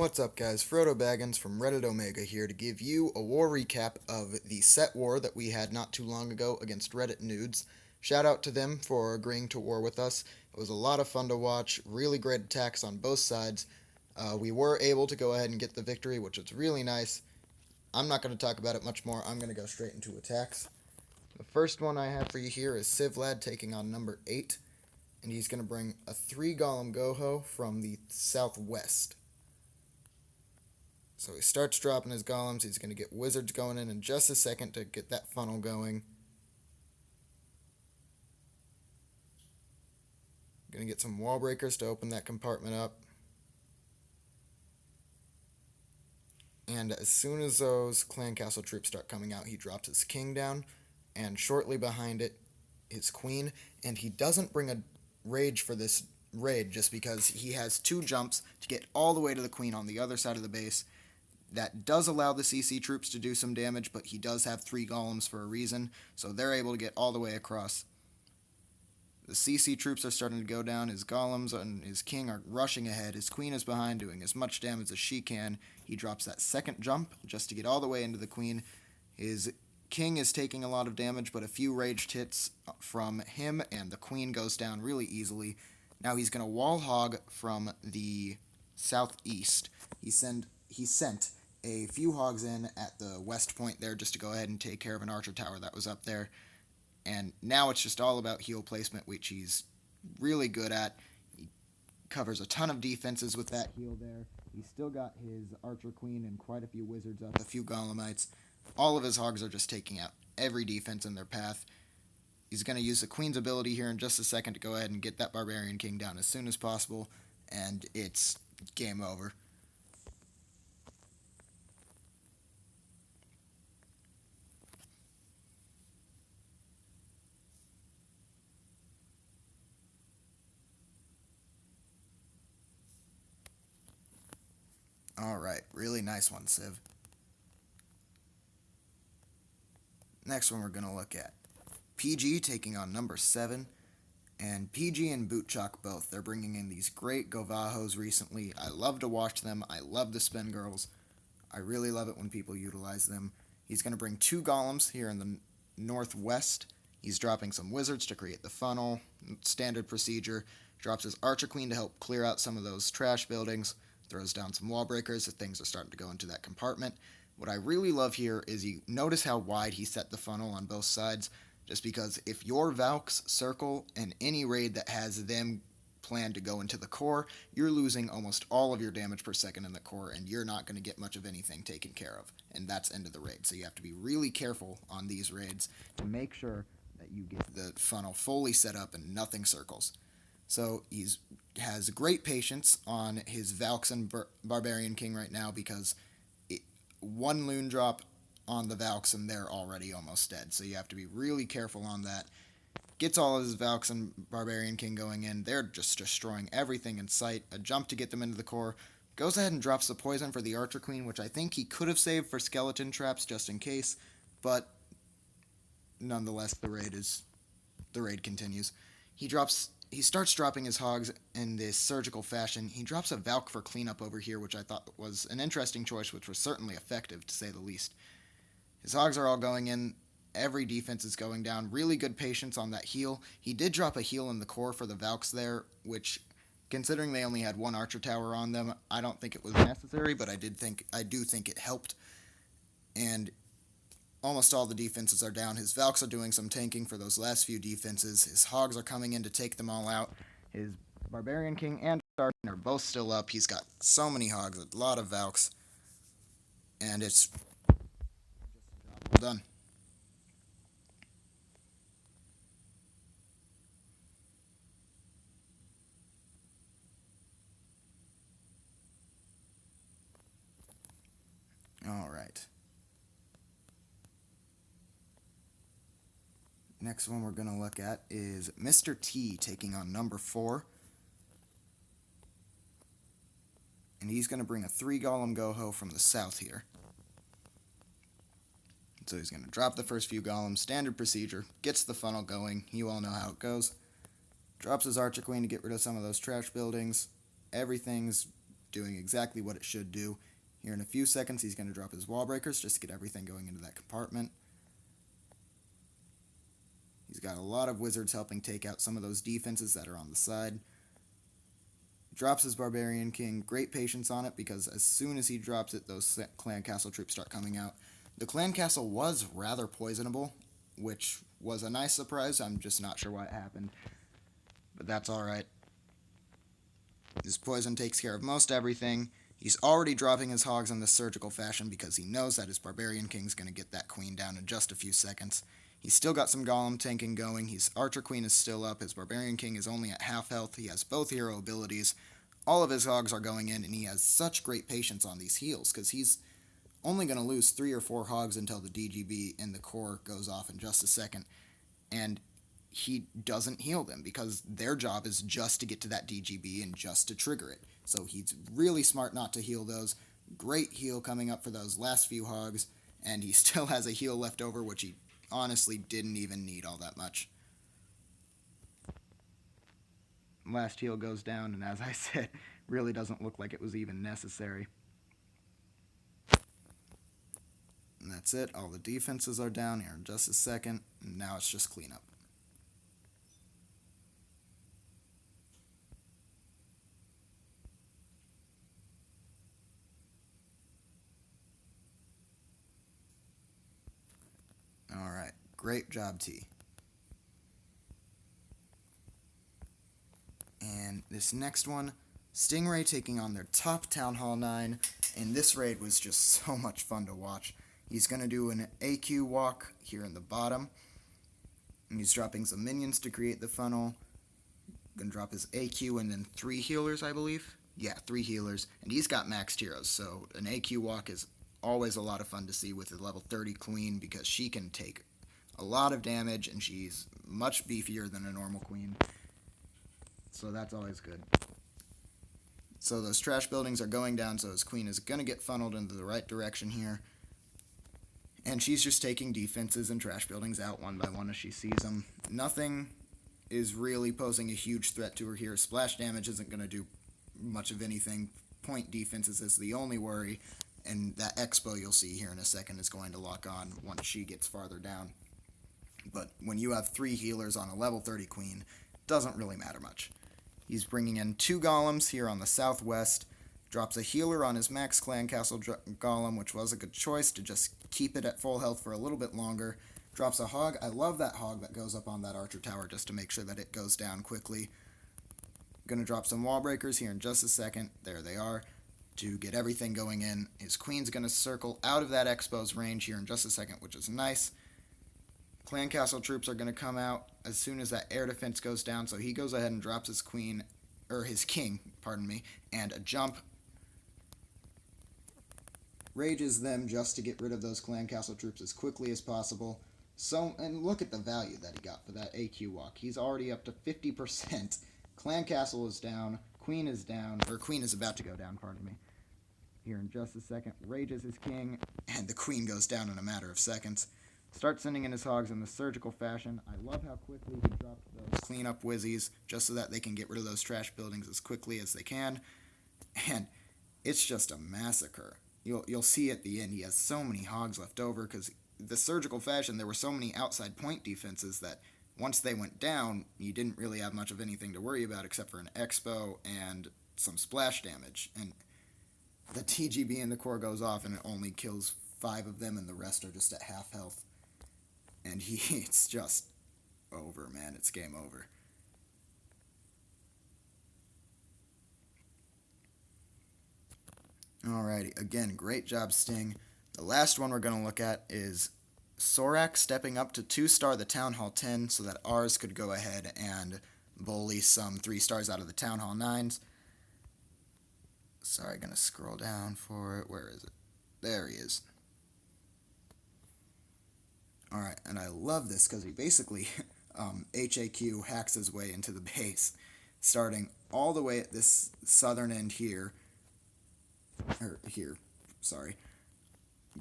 What's up, guys? Frodo Baggins from Reddit Omega here to give you a war recap of the set war that we had not too long ago against Reddit Nudes. Shout out to them for agreeing to war with us. It was a lot of fun to watch, really great attacks on both sides. We were able to go ahead and get the victory, which was really nice. I'm not going to talk about it much more. I'm going to go straight into attacks. The first one I have for you here is Civ Lad taking on number 8, and he's going to bring a 3 Golem Goho from the southwest. So he starts dropping his golems. He's going to get wizards going in just a second to get that funnel going. Going to get some wall breakers to open that compartment up. And as soon as those clan castle troops start coming out, he drops his king down, and shortly behind it, his queen. And he doesn't bring a rage for this raid just because he has 2 jumps to get all the way to the queen on the other side of the base. That does allow the CC troops to do some damage, but he does have 3 golems for a reason, so they're able to get all the way across. The CC troops are starting to go down. His golems and his king are rushing ahead. His queen is behind, doing as much damage as she can. He drops that second jump just to get all the way into the queen. His king is taking a lot of damage, but a few raged hits from him, and the queen goes down really easily. Now he's going to wall hog from the southeast. He sent a few hogs in at the west point there just to go ahead and take care of an archer tower that was up there. And now it's just all about heal placement, which he's really good at. He covers a ton of defenses with that heal there. He's still got his archer queen and quite a few wizards up, a few golemites. All of his hogs are just taking out every defense in their path. He's going to use the queen's ability here in just a second to go ahead and get that barbarian king down as soon as possible, and it's game over. Alright, really nice one, Civ. Next one we're going to look at PG taking on number 7. And PG and Bootchalk both. They're bringing in these great Govahos recently. I love to watch them. I love the spin girls. I really love it when people utilize them. He's going to bring 2 golems here in the northwest. He's dropping some wizards to create the funnel. Standard procedure. Drops his archer queen to help clear out some of those trash buildings. Throws down some wall breakers if things are starting to go into that compartment. What I really love here is you notice how wide he set the funnel on both sides. Just because if your Valks circle in any raid that has them planned to go into the core, you're losing almost all of your damage per second in the core, and you're not going to get much of anything taken care of. And that's end of the raid. So you have to be really careful on these raids to make sure that you get the funnel fully set up and nothing circles. So he has great patience on his Valks and Barbarian King right now because one loon drop on the Valks and they're already almost dead. So you have to be really careful on that. Gets all of his Valks and Barbarian King going in. They're just destroying everything in sight. A jump to get them into the core. Goes ahead and drops the poison for the Archer Queen, which I think he could have saved for skeleton traps just in case. But nonetheless, the raid continues. He starts dropping his hogs in this surgical fashion. He drops a Valk for cleanup over here, which I thought was an interesting choice, which was certainly effective, to say the least. His hogs are all going in. Every defense is going down. Really good patience on that heal. He did drop a heal in the core for the Valks there, which, considering they only had 1 archer tower on them, I don't think it was necessary, but I do think it helped. And almost all the defenses are down. His Valks are doing some tanking for those last few defenses. His hogs are coming in to take them all out. His Barbarian King and Dark are both still up. He's got so many hogs, a lot of Valks, and it's done. Alright. Next one we're going to look at is Mr. T taking on number 4. And he's going to bring a 3 Golem Goho from the south here. So he's going to drop the first few golems, standard procedure, gets the funnel going. You all know how it goes. Drops his Archer Queen to get rid of some of those trash buildings. Everything's doing exactly what it should do. Here in a few seconds, he's going to drop his wall breakers just to get everything going into that compartment. He's got a lot of wizards helping take out some of those defenses that are on the side. Drops his Barbarian King. Great patience on it, because as soon as he drops it, those clan castle troops start coming out. The clan castle was rather poisonable, which was a nice surprise. I'm just not sure why it happened, but that's alright. His poison takes care of most everything. He's already dropping his hogs in the surgical fashion because he knows that his Barbarian King's going to get that queen down in just a few seconds. He's still got some golem tanking going. His Archer Queen is still up. His Barbarian King is only at half health. He has both hero abilities. All of his hogs are going in, and he has such great patience on these heals because he's only going to lose 3 or 4 hogs until the DGB in the core goes off in just a second. And he doesn't heal them because their job is just to get to that DGB and just to trigger it. So he's really smart not to heal those. Great heal coming up for those last few hogs, and he still has a heal left over, which he honestly didn't even need all that much. Last heal goes down, and as I said, really doesn't look like it was even necessary. And that's it. All the defenses are down here in just a second, and now it's just cleanup. Alright, great job, T. And this next one, Stingray taking on their top Town Hall 9, and this raid was just so much fun to watch. He's going to do an AQ walk here in the bottom, and he's dropping some minions to create the funnel. Going to drop his AQ and then 3 healers, I believe. Yeah, 3 healers, and he's got maxed heroes, so an AQ walk is always a lot of fun to see with a level 30 queen because she can take a lot of damage, and she's much beefier than a normal queen. So that's always good. So those trash buildings are going down, so his queen is going to get funneled into the right direction here. And she's just taking defenses and trash buildings out one by one as she sees them. Nothing is really posing a huge threat to her here. Splash damage isn't going to do much of anything. Point defenses is the only worry. And that expo you'll see here in a second is going to lock on once she gets farther down. But when you have 3 healers on a level 30 queen, it doesn't really matter much. He's bringing in 2 golems here on the southwest, drops a healer on his max clan castle golem, which was a good choice to just keep it at full health for a little bit longer. Drops a hog. I love that hog that goes up on that archer tower just to make sure that it goes down quickly. Gonna drop some wall breakers here in just a second. There they are. To get everything going in. His queen's gonna circle out of that expo's range here in just a second, which is nice. Clan castle troops are going to come out as soon as that air defense goes down, so he goes ahead and drops his queen, or his king, pardon me, and a jump. Rages them just to get rid of those clan castle troops as quickly as possible. So, and look at the value that he got for that AQ walk. He's already up to 50%. Clan castle is down, queen is down, or queen is about to go down, pardon me. Here in just a second, rages his king, and the queen goes down in a matter of seconds. Start sending in his hogs in the surgical fashion. I love how quickly he dropped those cleanup whizzies just so that they can get rid of those trash buildings as quickly as they can. And it's just a massacre. You'll see at the end he has so many hogs left over because the surgical fashion, there were so many outside point defenses that once they went down, you didn't really have much of anything to worry about except for an expo and some splash damage. And the TGB in the core goes off and it only kills 5 of them and the rest are just at half health. And it's just over, man. It's game over. Alrighty, again, great job, Sting. The last one we're going to look at is Sorak stepping up to 2-star the Town Hall 10 so that ours could go ahead and bully some 3 stars out of the Town Hall 9s. Sorry, going to scroll down for it. Where is it? There he is. Alright, and I love this because he basically HAQ hacks his way into the base, starting all the way at this southern end here,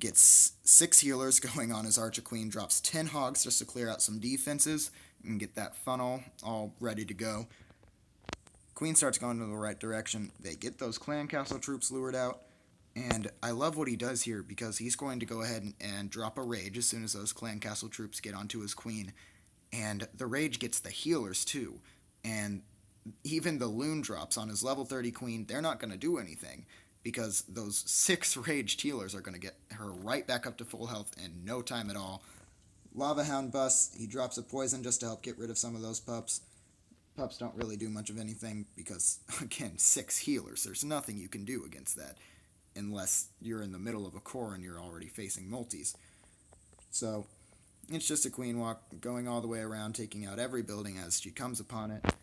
gets 6 healers going on his Archer Queen, drops 10 hogs just to clear out some defenses, and get that funnel all ready to go. Queen starts going in the right direction. They get those clan castle troops lured out. And I love what he does here because he's going to go ahead and drop a rage as soon as those clan castle troops get onto his queen. And the rage gets the healers too. And even the loon drops on his level 30 queen, they're not going to do anything because those 6 raged healers are going to get her right back up to full health in no time at all. Lava Hound busts, he drops a poison just to help get rid of some of those pups. Pups don't really do much of anything because, again, 6 healers. There's nothing you can do against that unless you're in the middle of a core and you're already facing multis. So it's just a queen walk going all the way around, taking out every building as she comes upon it.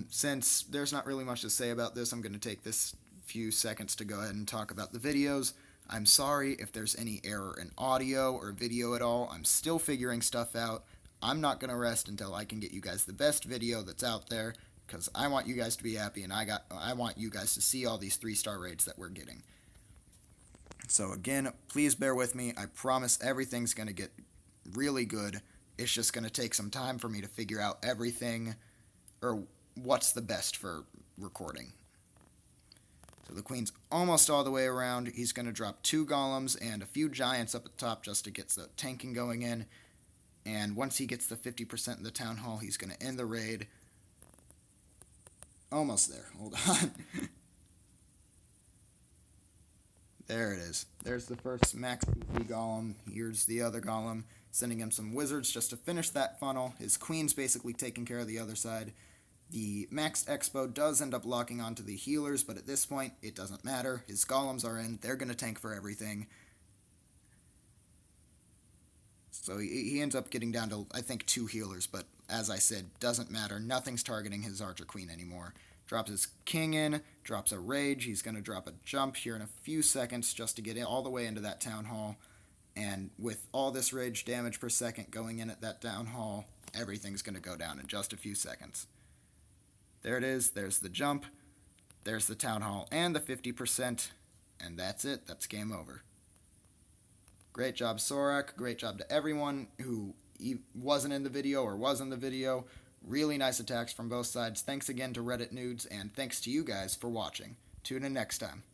Since there's not really much to say about this, I'm going to take this few seconds to go ahead and talk about the videos. I'm sorry if there's any error in audio or video at all. I'm still figuring stuff out. I'm not going to rest until I can get you guys the best video that's out there because I want you guys to be happy and I want you guys to see all these 3-star raids that we're getting. So again, please bear with me. I promise everything's going to get really good. It's just going to take some time for me to figure out everything or what's the best for recording. So the queen's almost all the way around. He's going to drop 2 golems and a few giants up at the top just to get the tanking going in. And once he gets the 50% in the town hall, he's going to end the raid. Almost there. Hold on. There it is. There's the first max PC golem. Here's the other golem, sending him some wizards just to finish that funnel. His queen's basically taking care of the other side. The max expo does end up locking onto the healers, but at this point, it doesn't matter. His golems are in. They're going to tank for everything. So he ends up getting down to, I think, 2 healers, but as I said, doesn't matter. Nothing's targeting his archer queen anymore. Drops his king in, drops a rage. He's going to drop a jump here in a few seconds just to get all the way into that town hall. And with all this rage damage per second going in at that town hall, everything's going to go down in just a few seconds. There it is. There's the jump. There's the town hall and the 50%. And that's it. That's game over. Great job, Sorak. Great job to everyone who wasn't in the video or was in the video. Really nice attacks from both sides. Thanks again to Reddit Nudes, and thanks to you guys for watching. Tune in next time.